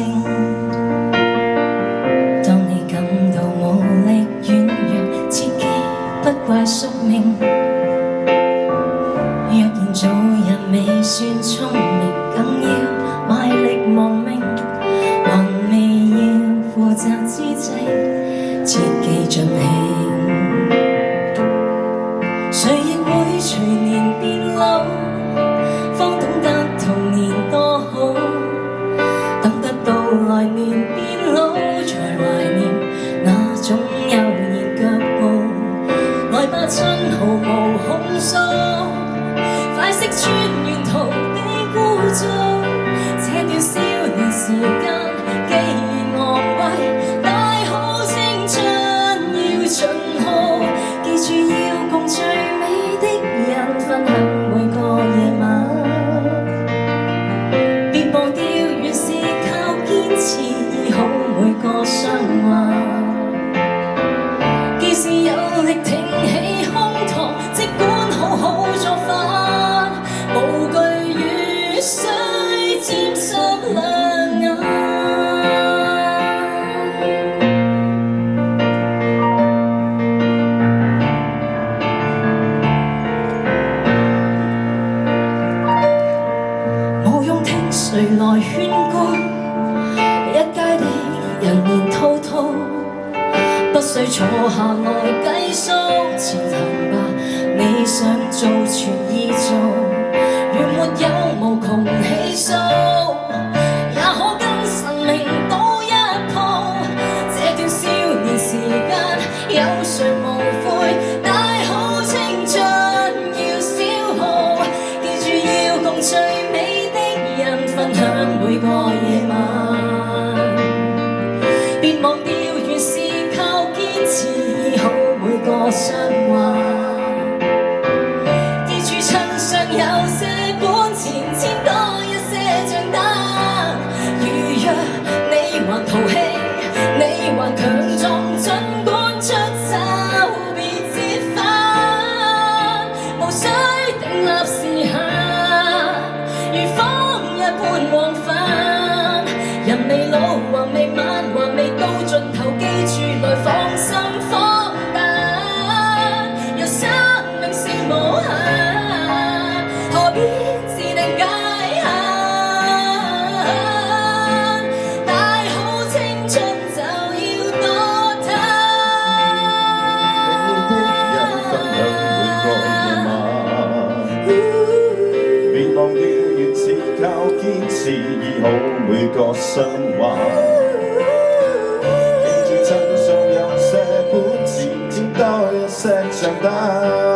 聲。當你感到無力軟弱，切記不怪宿命。若然做人未算聰明，更要賣力亡命。還未要負責之際，切記盡興。誰亦會隨年變老，方懂得童年多好。等得到來年變老，才懷念那種悠然腳步。來吧親，毫無控訴，快識穿沿途的污糟。這段少年時間既然昂貴，大好青春要盡耗。記住要共最美的人分享每個夜晚，別忘掉原是靠堅持醫好每個傷患。既是有力挺起胸膛，即管好好作飯，無懼雨水沾濕兩眼。無用聽誰來勸告，一街的人言滔滔，不需坐下來計數，前行吧，你想做全意做，如沒有無窮起數，也可跟神明賭一鋪。這段少年時間有誰無悔，大好青春要消耗。記住要共最美的人分享每個夜晚，別忘掉原是靠堅持醫好每個傷患。記住襯上有些本錢，簽多一些賬單。如若你還淘氣，你還強壯，儘管出手別折返，無需訂立時限，如風一般往返。人未老，還未晚，還未到盡頭，記住來放心放膽。若生命是無限，何必自定界限？大好青春就要多貪。別忘掉原是靠堅持醫好每個傷患。記住襯上有些本錢，簽多一些賬單。